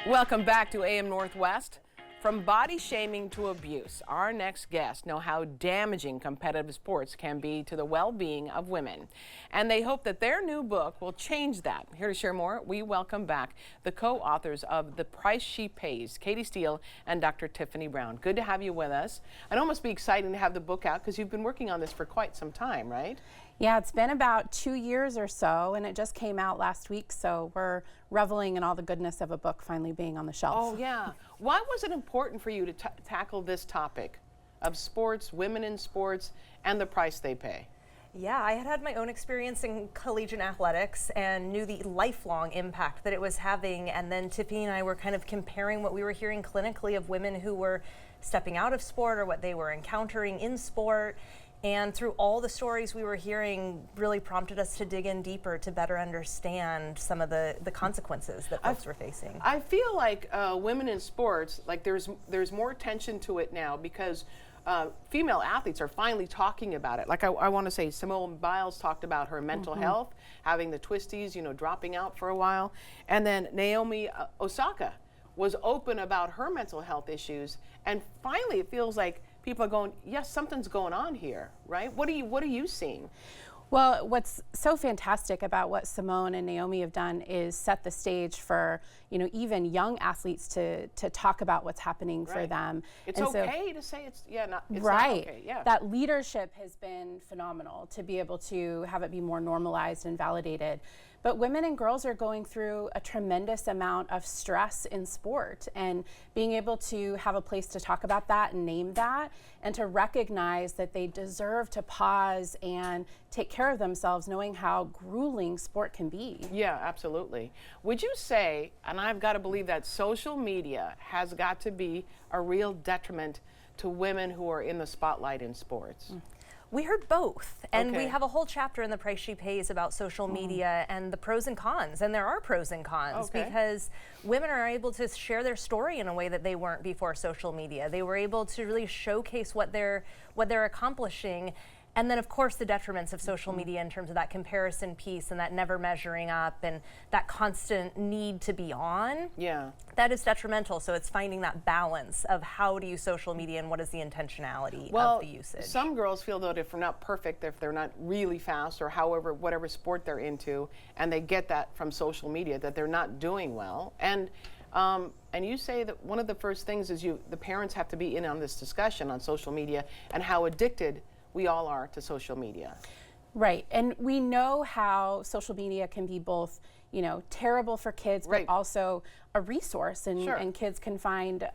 Welcome back to AM Northwest. From body shaming to abuse, our next guests know how damaging competitive sports can be to the well-being of women. And they hope that their new book will change that. Here to share more, we welcome back the co-authors of The Price She Pays, Katie Steele and Dr. Tiffany Brown. Good to have you with us. I know it must be exciting to have the book out because you've been working on this for quite some time, right? Yeah, it's been about 2 years or so, and it just came out last week, so we're reveling in all the goodness of a book finally being on the shelf. Oh, yeah. Why was it important for you to tackle this topic of sports, women in sports, and the price they pay? Yeah, I had my own experience in collegiate athletics and knew the lifelong impact that it was having. And then Tiffany and I were kind of comparing what we were hearing clinically of women who were stepping out of sport or what they were encountering in sport. And through all the stories we were hearing really prompted us to dig in deeper to better understand some of the consequences that folks were facing. I feel like women in sports, like there's more attention to it now because female athletes are finally talking about it. Like I want to say Simone Biles talked about her mental health, having the twisties, you know, dropping out for a while. And then Naomi Osaka was open about her mental health issues. And finally it feels like people are going, yes, something's going on here, right? What are you seeing? Well, what's so fantastic about what Simone and Naomi have done is set the stage for, you know, even young athletes to talk about what's happening for them. It's and okay to say it's not okay. Yeah. That leadership has been phenomenal to be able to have it be more normalized and validated. But women and girls are going through a tremendous amount of stress in sport, and being able to have a place to talk about that and name that and to recognize that they deserve to pause and take care of themselves, knowing how grueling sport can be. Yeah, absolutely. Would you say, and I've got to believe that social media has got to be a real detriment to women who are in the spotlight in sports? We heard both, and we have a whole chapter in The Price She Pays about social media and the pros and cons, and there are pros and cons because women are able to share their story in a way that they weren't before social media. They were able to really showcase what they're accomplishing. And then, of course, the detriments of social media in terms of that comparison piece and that never measuring up and that constant need to be on. Yeah. That is detrimental. So it's finding that balance of how to use social media and what is the intentionality of the usage. Some girls feel that if they're not perfect, if they're not really fast or whatever sport they're into, and they get that from social media, that they're not doing well. And you say that one of the first things is the parents have to be in on this discussion on social media and how addicted we all are to social media. Right, and we know how social media can be both, you know, terrible for kids, but also a resource, and kids can find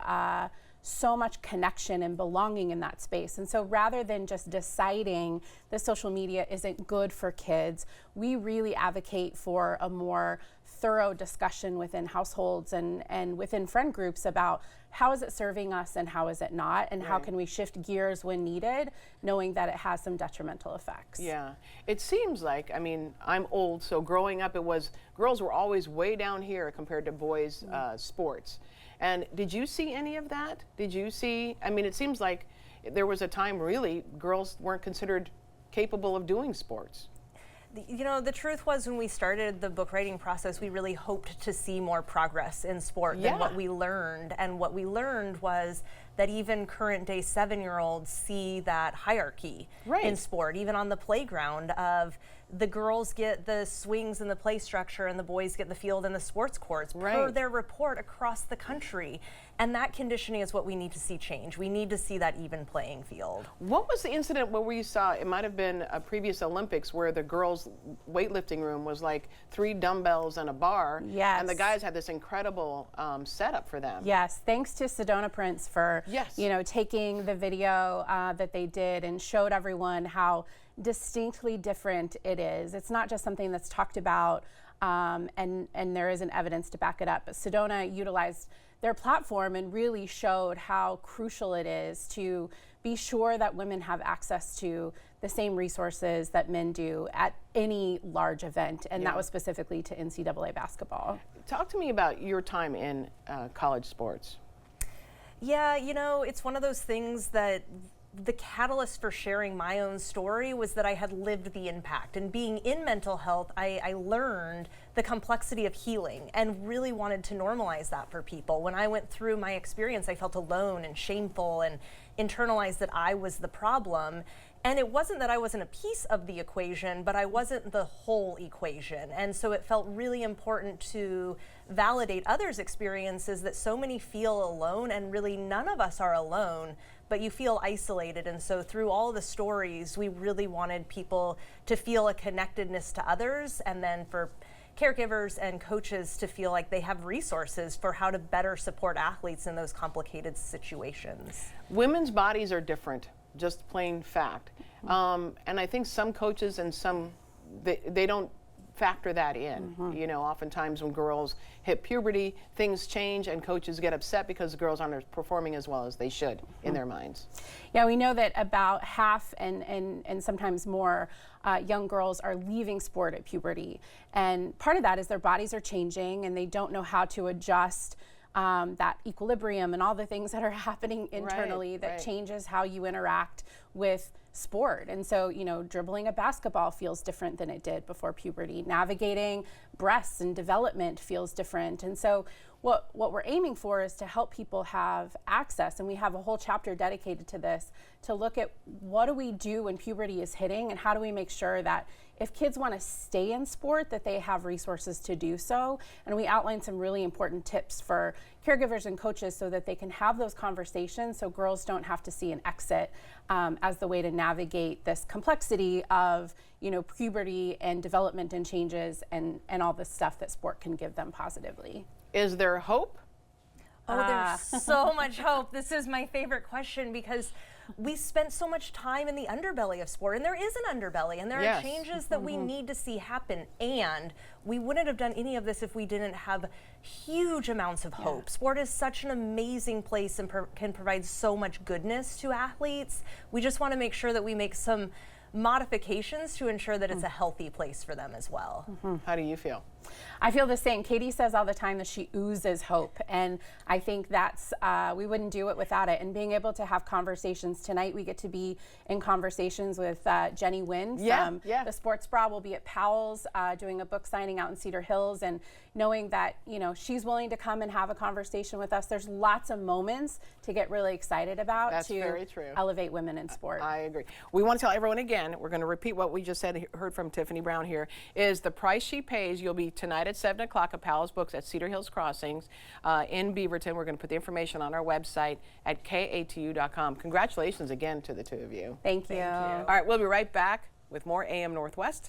so much connection and belonging in that space. And so rather than just deciding that social media isn't good for kids, we really advocate for a more thorough discussion within households and within friend groups about how is it serving us and how is it not, and how can we shift gears when needed, knowing that it has some detrimental effects. Yeah, it seems like, I mean, I'm old, so growing up girls were always way down here compared to boys' sports. And did you see any of that? Did you see, I mean, it seems like there was a time really girls weren't considered capable of doing sports. You know, the truth was when we started the book writing process, we really hoped to see more progress in sport than what we learned. And what we learned was that even current day 7-year-olds see that hierarchy in sport, even on the playground of the girls get the swings and the play structure and the boys get the field and the sports courts per their report across the country. And that conditioning is what we need to see change. We need to see that even playing field. What was the incident where we saw, it might have been a previous Olympics, where the girls' weightlifting room was like 3 dumbbells and a bar, and the guys had this incredible setup for them. Yes, thanks to Sedona Prince for you know, taking the video that they did and showed everyone how distinctly different it is. It's not just something that's talked about and there isn't evidence to back it up. But Sedona utilized their platform and really showed how crucial it is to be sure that women have access to the same resources that men do at any large event, and that was specifically to NCAA basketball. Talk to me about your time in college sports. Yeah, you know, it's one of those things that the catalyst for sharing my own story was that I had lived the impact. And being in mental health, I learned the complexity of healing and really wanted to normalize that for people. When I went through my experience, I felt alone and shameful and internalized that I was the problem. And it wasn't that I wasn't a piece of the equation, but I wasn't the whole equation. And so it felt really important to validate others' experiences, that so many feel alone, and really none of us are alone, but you feel isolated. And so through all the stories, we really wanted people to feel a connectedness to others, and then for caregivers and coaches to feel like they have resources for how to better support athletes in those complicated situations. Women's bodies are different, just plain fact. And I think some coaches and some, they don't factor that in. You know, oftentimes when girls hit puberty, things change and coaches get upset because the girls aren't performing as well as they should in their minds. Yeah, we know that about half and sometimes more young girls are leaving sport at puberty. And part of that is their bodies are changing and they don't know how to adjust that equilibrium and all the things that are happening internally that changes how you interact with sport. And so, you know, dribbling a basketball feels different than it did before puberty. Navigating breasts and development feels different. And so what we're aiming for is to help people have access, and we have a whole chapter dedicated to this, to look at what do we do when puberty is hitting, and how do we make sure that if kids want to stay in sport, that they have resources to do so. And we outline some really important tips for caregivers and coaches so that they can have those conversations, so girls don't have to see an exit as the way to navigate this complexity of, you know, puberty and development and changes and all the stuff that sport can give them positively. Is there hope? Oh, there's so much hope. This is my favorite question, because we spent so much time in the underbelly of sport, and there is an underbelly, and there are changes that we need to see happen. And we wouldn't have done any of this if we didn't have huge amounts of hope. Sport is such an amazing place and can provide so much goodness to athletes. We just want to make sure that we make some modifications to ensure that it's a healthy place for them as well. How do you feel? I feel the same. Katie says all the time that she oozes hope, and I think that's, we wouldn't do it without it. And being able to have conversations tonight, we get to be in conversations with Jenny Wynn from the Sports Bra. We'll be at Powell's doing a book signing out in Cedar Hills, and knowing that, you know, she's willing to come and have a conversation with us. There's lots of moments to get really excited about. That's to very true. Elevate women in sport. I agree. We want to tell everyone again, we're going to repeat what we just said, heard from Tiffany Brown here, is the price she pays. You'll be tonight at 7 o'clock at Powell's Books at Cedar Hills Crossings in Beaverton. We're going to put the information on our website at katu.com. Congratulations again to the two of you. Thank you. All right, we'll be right back with more AM Northwest